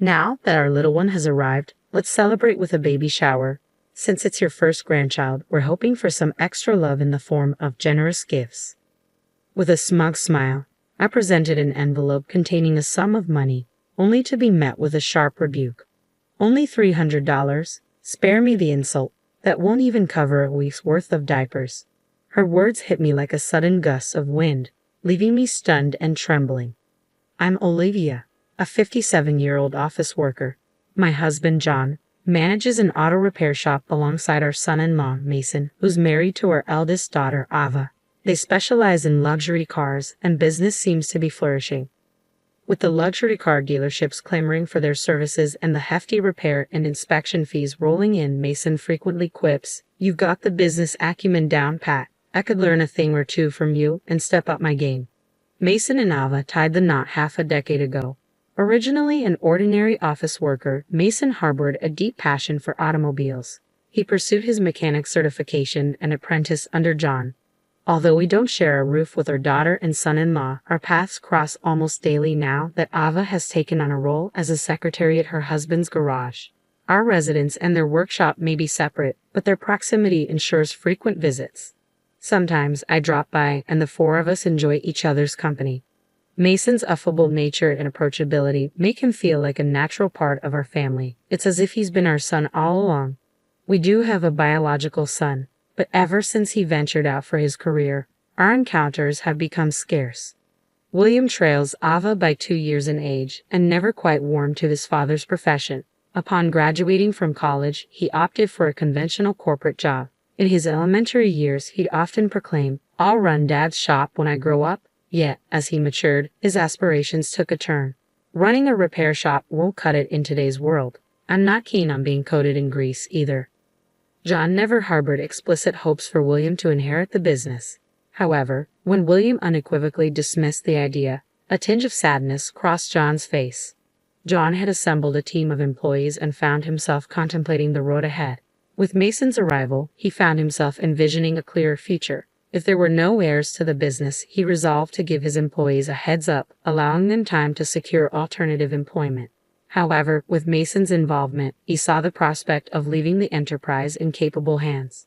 Now that our little one has arrived, let's celebrate with a baby shower. Since it's your first grandchild, we're hoping for some extra love in the form of generous gifts. With a smug smile, I presented an envelope containing a sum of money, only to be met with a sharp rebuke. Only $300? Spare me the insult. That won't even cover a week's worth of diapers. Her words hit me like a sudden gust of wind, leaving me stunned and trembling. I'm Olivia, a 57-year-old office worker. My husband, John, manages an auto repair shop alongside our son-in-law, Mason, who's married to our eldest daughter, Ava. They specialize in luxury cars, and business seems to be flourishing. With the luxury car dealerships clamoring for their services and the hefty repair and inspection fees rolling in, Mason frequently quips, "You've got the business acumen down pat. I could learn a thing or two from you and step up my game." Mason and Ava tied the knot half a decade ago. Originally an ordinary office worker, Mason harbored a deep passion for automobiles. He pursued his mechanic certification and apprenticed under John. Although we don't share a roof with our daughter and son-in-law, our paths cross almost daily now that Ava has taken on a role as a secretary at her husband's garage. Our residence and their workshop may be separate, but their proximity ensures frequent visits. Sometimes I drop by and the four of us enjoy each other's company. Mason's affable nature and approachability make him feel like a natural part of our family. It's as if he's been our son all along. We do have a biological son, but ever since he ventured out for his career, our encounters have become scarce. William trails Ava by 2 years in age and never quite warmed to his father's profession. Upon graduating from college, he opted for a conventional corporate job. In his elementary years, he'd often proclaim, "I'll run Dad's shop when I grow up." Yet, as he matured, his aspirations took a turn. Running a repair shop won't cut it in today's world. I'm not keen on being coated in grease either. John never harbored explicit hopes for William to inherit the business. However, when William unequivocally dismissed the idea, a tinge of sadness crossed John's face. John had assembled a team of employees and found himself contemplating the road ahead. With Mason's arrival, he found himself envisioning a clearer future. If there were no heirs to the business, he resolved to give his employees a heads up, allowing them time to secure alternative employment. However, with Mason's involvement, he saw the prospect of leaving the enterprise in capable hands.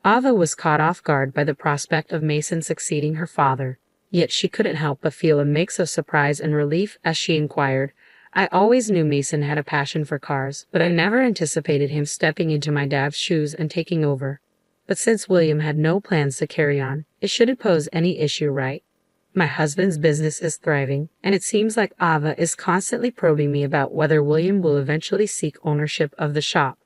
Ava was caught off guard by the prospect of Mason succeeding her father, yet she couldn't help but feel a mix of surprise and relief as she inquired, "I always knew Mason had a passion for cars, but I never anticipated him stepping into my dad's shoes and taking over. But since William had no plans to carry on, it shouldn't pose any issue, right? My husband's business is thriving, and it seems like Ava is constantly probing me about whether William will eventually seek ownership of the shop."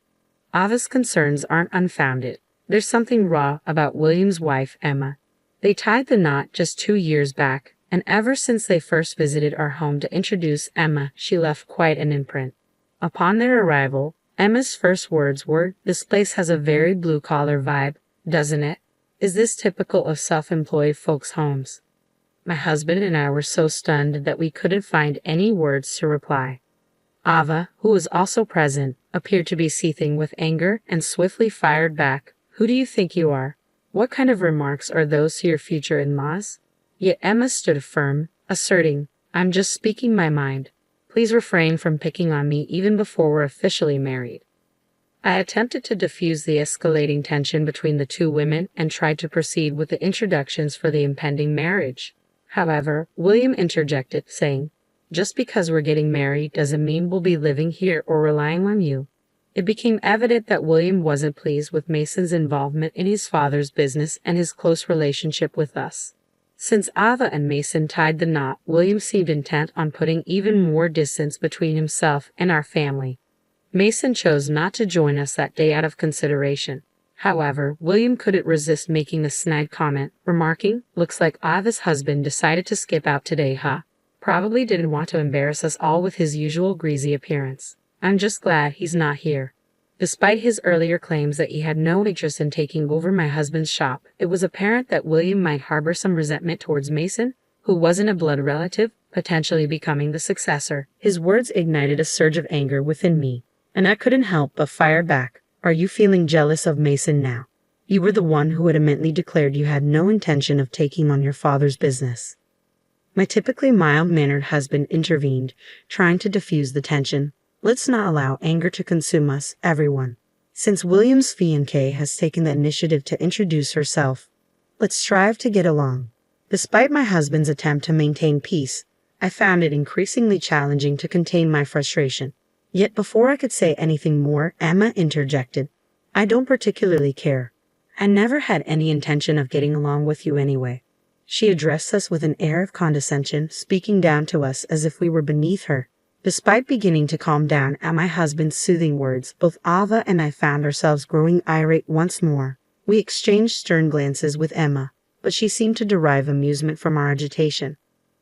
Ava's concerns aren't unfounded. There's something raw about William's wife, Emma. They tied the knot just 2 years back, and ever since they first visited our home to introduce Emma, she left quite an imprint. Upon their arrival, Emma's first words were, "This place has a very blue-collar vibe, doesn't it? Is this typical of self-employed folks' homes?" My husband and I were so stunned that we couldn't find any words to reply. Ava, who was also present, appeared to be seething with anger and swiftly fired back, "Who do you think you are? What kind of remarks are those to your future in-laws?" Yet Emma stood firm, asserting, "I'm just speaking my mind. Please refrain from picking on me even before we're officially married." I attempted to diffuse the escalating tension between the two women and tried to proceed with the introductions for the impending marriage. However, William interjected, saying, "Just because we're getting married doesn't mean we'll be living here or relying on you." It became evident that William wasn't pleased with Mason's involvement in his father's business and his close relationship with us. Since Ava and Mason tied the knot, William seemed intent on putting even more distance between himself and our family. Mason chose not to join us that day out of consideration. However, William couldn't resist making a snide comment, remarking, "Looks like Ava's husband decided to skip out today, huh? Probably didn't want to embarrass us all with his usual greasy appearance. I'm just glad he's not here." Despite his earlier claims that he had no interest in taking over my husband's shop, it was apparent that William might harbor some resentment towards Mason, who wasn't a blood relative, potentially becoming the successor. His words ignited a surge of anger within me, and I couldn't help but fire back. "Are you feeling jealous of Mason now? You were the one who adamantly declared you had no intention of taking on your father's business." My typically mild-mannered husband intervened, trying to diffuse the tension. Let's not allow anger to consume us, everyone. Since William's fiancée has taken the initiative to introduce herself, let's strive to get along. Despite my husband's attempt to maintain peace, I found it increasingly challenging to contain my frustration. Yet before I could say anything more, Emma interjected. I don't particularly care. I never had any intention of getting along with you anyway. She addressed us with an air of condescension, speaking down to us as if we were beneath her. Despite beginning to calm down at my husband's soothing words, both Ava and I found ourselves growing irate once more. We exchanged stern glances with Emma, but she seemed to derive amusement from our agitation.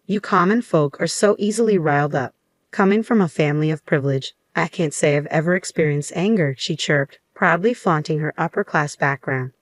You common folk are so easily riled up. Coming from a family of privilege, I can't say I've ever experienced anger, she chirped, proudly flaunting her upper-class background.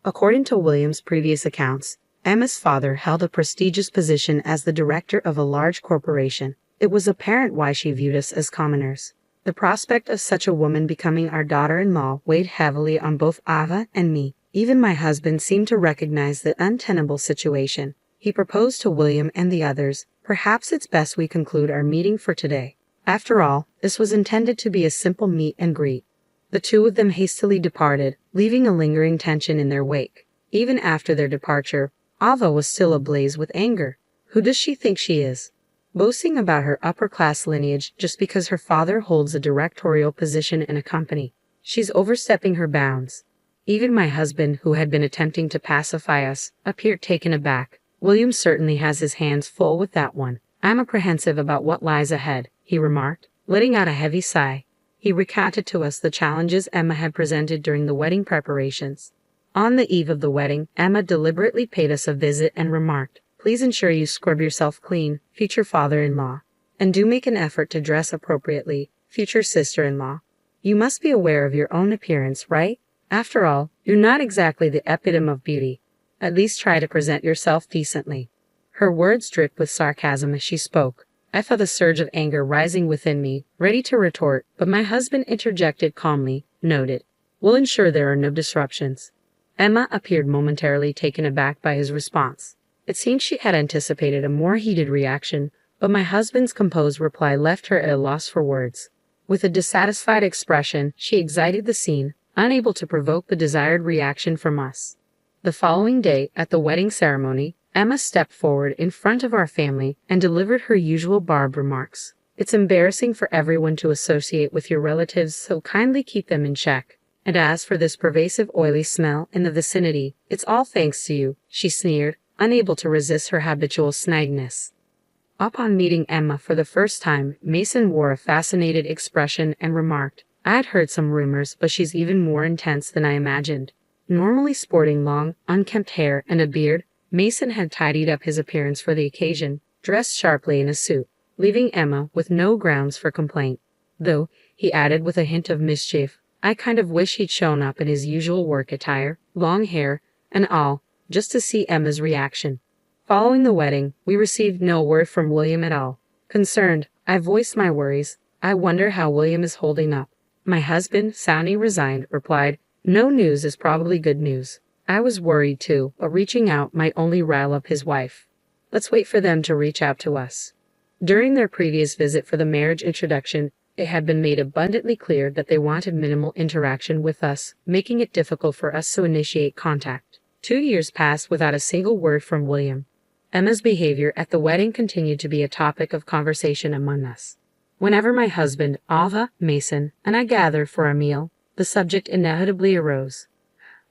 According to William's previous accounts, Emma's father held a prestigious position as the director of a large corporation. It was apparent why she viewed us as commoners. The prospect of such a woman becoming our daughter-in-law weighed heavily on both Ava and me. Even my husband seemed to recognize the untenable situation. He proposed to William and the others, perhaps it's best we conclude our meeting for today. After all, this was intended to be a simple meet and greet. The two of them hastily departed, leaving a lingering tension in their wake. Even after their departure, Ava was still ablaze with anger. Who does she think she is? Boasting about her upper-class lineage just because her father holds a directorial position in a company. She's overstepping her bounds. Even my husband, who had been attempting to pacify us, appeared taken aback. William certainly has his hands full with that one. I'm apprehensive about what lies ahead, he remarked, letting out a heavy sigh. He recounted to us the challenges Emma had presented during the wedding preparations. On the eve of the wedding, Emma deliberately paid us a visit and remarked, Please ensure you scrub yourself clean, future father-in-law. And do make an effort to dress appropriately, future sister-in-law. You must be aware of your own appearance, right? After all, you're not exactly the epitome of beauty. At least try to present yourself decently. Her words dripped with sarcasm as she spoke. I felt a surge of anger rising within me, ready to retort, but my husband interjected calmly, Noted. We'll ensure there are no disruptions. Emma appeared momentarily taken aback by his response. It seemed she had anticipated a more heated reaction, but my husband's composed reply left her at a loss for words. With a dissatisfied expression, she exited the scene, unable to provoke the desired reaction from us. The following day, at the wedding ceremony, Emma stepped forward in front of our family and delivered her usual barbed remarks. It's embarrassing for everyone to associate with your relatives, so kindly keep them in check. And as for this pervasive oily smell in the vicinity, it's all thanks to you, she sneered, unable to resist her habitual snagness. Upon meeting Emma for the first time, Mason wore a fascinated expression and remarked, I had heard some rumors, but she's even more intense than I imagined. Normally sporting long, unkempt hair and a beard, Mason had tidied up his appearance for the occasion, dressed sharply in a suit, leaving Emma with no grounds for complaint. Though, he added with a hint of mischief, I kind of wish he'd shown up in his usual work attire, long hair, and all, just to see Emma's reaction. Following the wedding, we received no word from William at all. Concerned, I voiced my worries. I wonder how William is holding up. My husband, sounding resigned, replied, No news is probably good news. I was worried too, but reaching out might only rile up his wife. Let's wait for them to reach out to us. During their previous visit for the marriage introduction, it had been made abundantly clear that they wanted minimal interaction with us, making it difficult for us to initiate contact. 2 years passed without a single word from William. Emma's behavior at the wedding continued to be a topic of conversation among us. Whenever my husband, Ava, Mason, and I gathered for a meal, the subject inevitably arose.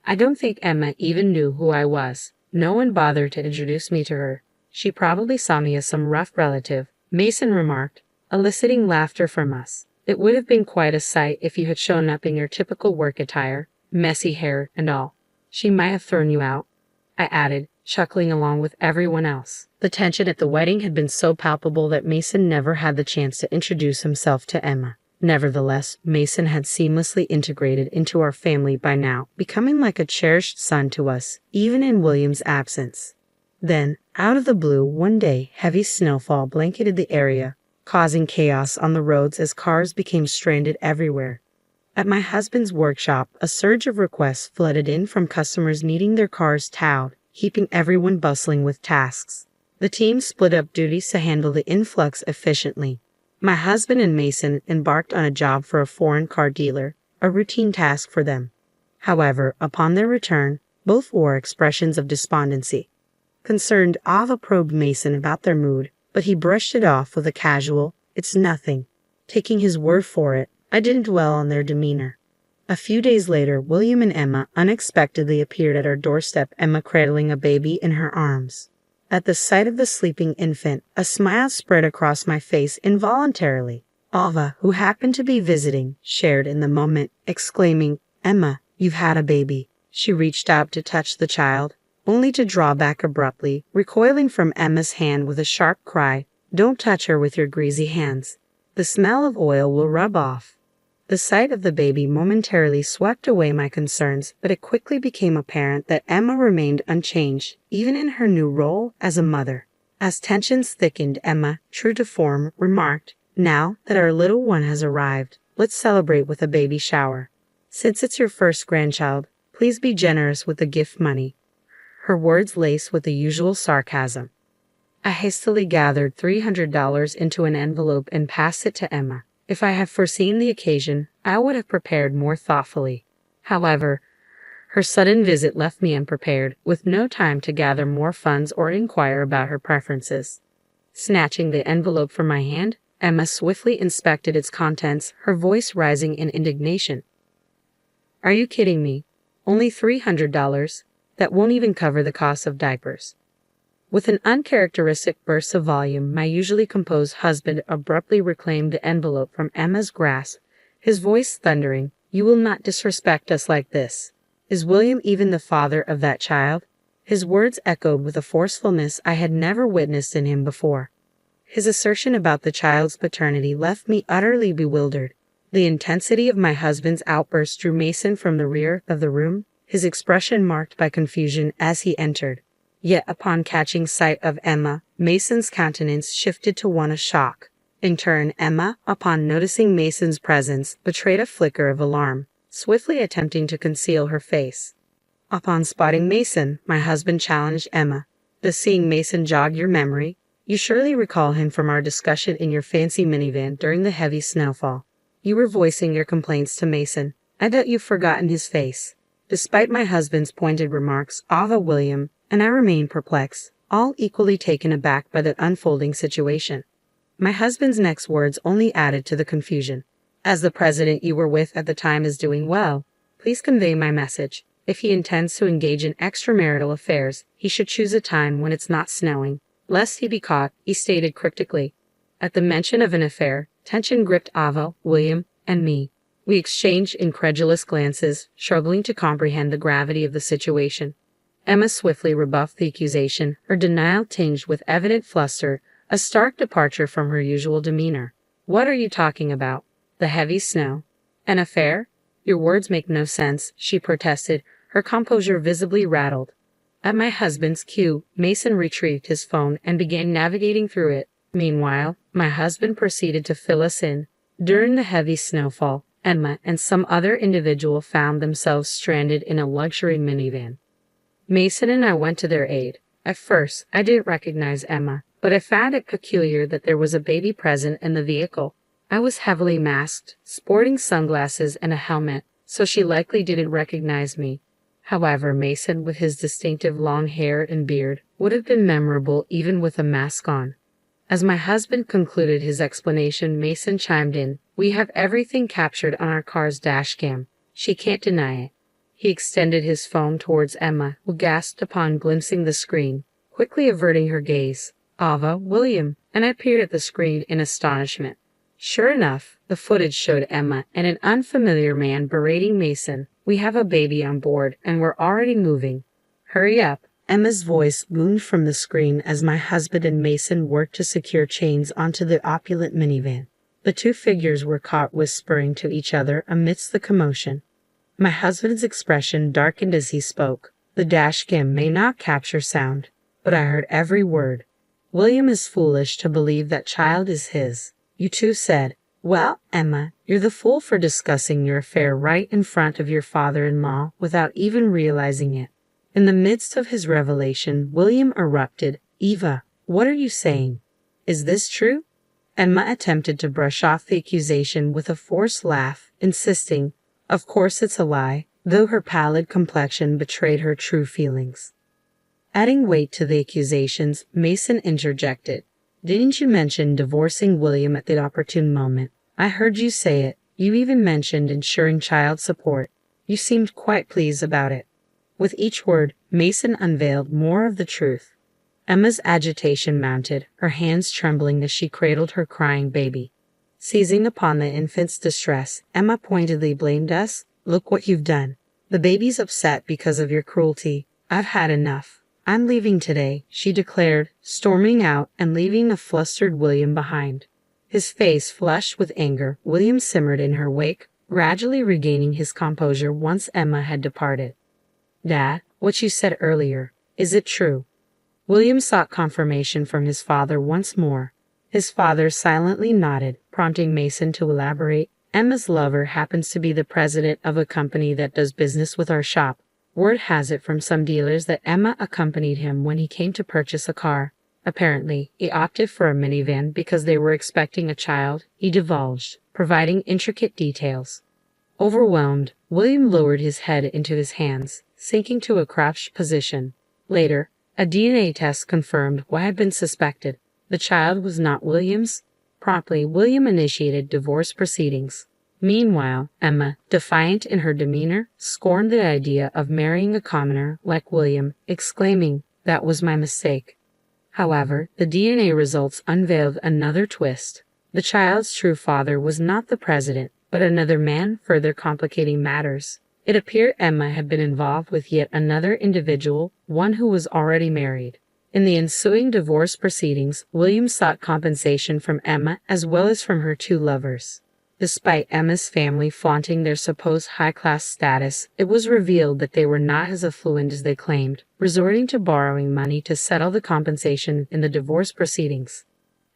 I don't think Emma even knew who I was. No one bothered to introduce me to her. She probably saw me as some rough relative, Mason remarked, eliciting laughter from us. It would have been quite a sight if you had shown up in your typical work attire, messy hair and all. She might have thrown you out, I added, chuckling along with everyone else. The tension at the wedding had been so palpable that Mason never had the chance to introduce himself to Emma. Nevertheless, Mason had seamlessly integrated into our family by now, becoming like a cherished son to us, even in William's absence. Then, out of the blue, one day, heavy snowfall blanketed the area, causing chaos on the roads as cars became stranded everywhere. At my husband's workshop, a surge of requests flooded in from customers needing their cars towed, keeping everyone bustling with tasks. The team split up duties to handle the influx efficiently. My husband and Mason embarked on a job for a foreign car dealer, a routine task for them. However, upon their return, both wore expressions of despondency. Concerned, Ava probed Mason about their mood, but he brushed it off with a casual, "It's nothing." Taking his word for it, I didn't dwell on their demeanor. A few days later, William and Emma unexpectedly appeared at our doorstep, Emma cradling a baby in her arms. At the sight of the sleeping infant, a smile spread across my face involuntarily. Ava, who happened to be visiting, shared in the moment, exclaiming, "Emma, you've had a baby." She reached out to touch the child, only to draw back abruptly, recoiling from Emma's hand with a sharp cry, "Don't touch her with your greasy hands. The smell of oil will rub off." The sight of the baby momentarily swept away my concerns, but it quickly became apparent that Emma remained unchanged, even in her new role as a mother. As tensions thickened, Emma, true to form, remarked, "Now that our little one has arrived, let's celebrate with a baby shower. Since it's your first grandchild, please be generous with the gift money." Her words laced with the usual sarcasm. I hastily gathered $300 into an envelope and passed it to Emma. If I had foreseen the occasion, I would have prepared more thoughtfully. However, her sudden visit left me unprepared, with no time to gather more funds or inquire about her preferences. Snatching the envelope from my hand, Emma swiftly inspected its contents, her voice rising in indignation. "Are you kidding me? Only $300? That won't even cover the cost of diapers." With an uncharacteristic burst of volume, my usually composed husband abruptly reclaimed the envelope from Emma's grasp, his voice thundering, "You will not disrespect us like this. Is William even the father of that child?" His words echoed with a forcefulness I had never witnessed in him before. His assertion about the child's paternity left me utterly bewildered. The intensity of my husband's outburst drew Mason from the rear of the room, his expression marked by confusion as he entered. Yet upon catching sight of Emma, Mason's countenance shifted to one of shock. In turn, Emma, upon noticing Mason's presence, betrayed a flicker of alarm, swiftly attempting to conceal her face. Upon spotting Mason, my husband challenged Emma, "Does seeing Mason jog your memory? You surely recall him from our discussion in your fancy minivan during the heavy snowfall. You were voicing your complaints to Mason. I doubt you've forgotten his face." Despite my husband's pointed remarks, Ava, William, and I remained perplexed, all equally taken aback by the unfolding situation. My husband's next words only added to the confusion. "As the president you were with at the time is doing well, please convey my message. If he intends to engage in extramarital affairs, he should choose a time when it's not snowing, lest he be caught," he stated cryptically. At the mention of an affair, tension gripped Ava, William, and me. We exchanged incredulous glances, struggling to comprehend the gravity of the situation. Emma swiftly rebuffed the accusation, her denial tinged with evident fluster, a stark departure from her usual demeanor. "What are you talking about? The heavy snow? An affair? Your words make no sense," she protested, her composure visibly rattled. At my husband's cue, Mason retrieved his phone and began navigating through it. Meanwhile, my husband proceeded to fill us in. During the heavy snowfall, Emma and some other individual found themselves stranded in a luxury minivan. Mason and I went to their aid. At first, I didn't recognize Emma, but I found it peculiar that there was a baby present in the vehicle. I was heavily masked, sporting sunglasses and a helmet, so she likely didn't recognize me. However, Mason, with his distinctive long hair and beard, would have been memorable even with a mask on. As my husband concluded his explanation, Mason chimed in, "We have everything captured on our car's dash cam. She can't deny it." He extended his phone towards Emma, who gasped upon glimpsing the screen, quickly averting her gaze. "Ava, William," and I peered at the screen in astonishment. Sure enough, the footage showed Emma and an unfamiliar man berating Mason. "We have a baby on board, and we're already moving. Hurry up." Emma's voice boomed from the screen as my husband and Mason worked to secure chains onto the opulent minivan. The two figures were caught whispering to each other amidst the commotion. My husband's expression darkened as he spoke. "The dashcam may not capture sound, but I heard every word. William is foolish to believe that child is his. You two said, 'Well, Emma, you're the fool for discussing your affair right in front of your father-in-law without even realizing it.'" In the midst of his revelation, William erupted, "Eva, What are you saying? Is this true? Emma attempted to brush off the accusation with a forced laugh, insisting, "Of course it's a lie," though her pallid complexion betrayed her true feelings. Adding weight to the accusations, Mason interjected, "Didn't you mention divorcing William at the opportune moment? I heard you say it. You even mentioned ensuring child support. You seemed quite pleased about it." With each word, Mason unveiled more of the truth. Emma's agitation mounted, her hands trembling as she cradled her crying baby. Seizing upon the infant's distress, Emma pointedly blamed us. "Look what you've done. The baby's upset because of your cruelty. I've had enough. I'm leaving today," she declared, storming out and leaving the flustered William behind. His face flushed with anger, William simmered in her wake, gradually regaining his composure once Emma had departed. "Dad, what you said earlier, is it true?" William sought confirmation from his father once more. His father silently nodded, prompting Mason to elaborate. "Emma's lover happens to be the president of a company that does business with our shop. Word has it from some dealers that Emma accompanied him when he came to purchase a car. Apparently, he opted for a minivan because they were expecting a child," he divulged, providing intricate details. Overwhelmed, William lowered his head into his hands, sinking to a crouched position. Later, a DNA test confirmed what had been suspected. The child was not William's. Promptly, William initiated divorce proceedings. Meanwhile, Emma, defiant in her demeanor, scorned the idea of marrying a commoner like William, exclaiming, "That was my mistake." However, the DNA results unveiled another twist. The child's true father was not the president, but another man, further complicating matters. It appeared Emma had been involved with yet another individual, one who was already married. In the ensuing divorce proceedings, William sought compensation from Emma as well as from her two lovers. Despite Emma's family flaunting their supposed high-class status, it was revealed that they were not as affluent as they claimed, resorting to borrowing money to settle the compensation in the divorce proceedings.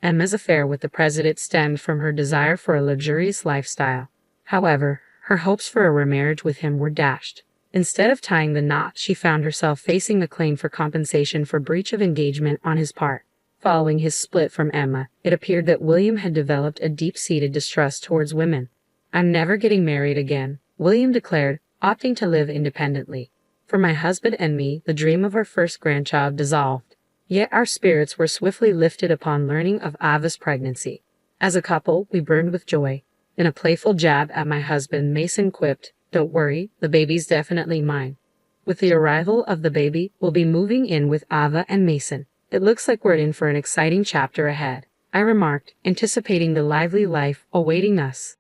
Emma's affair with the president stemmed from her desire for a luxurious lifestyle. However, her hopes for a remarriage with him were dashed. Instead of tying the knot, she found herself facing a claim for compensation for breach of engagement on his part. Following his split from Emma, it appeared that William had developed a deep-seated distrust towards women. "I'm never getting married again," William declared, opting to live independently. "For my husband and me, the dream of our first grandchild dissolved. Yet our spirits were swiftly lifted upon learning of Ava's pregnancy. As a couple, we burned with joy." In a playful jab at my husband, Mason quipped, "Don't worry, the baby's definitely mine." With the arrival of the baby, we'll be moving in with Ava and Mason. "It looks like we're in for an exciting chapter ahead," I remarked, anticipating the lively life awaiting us.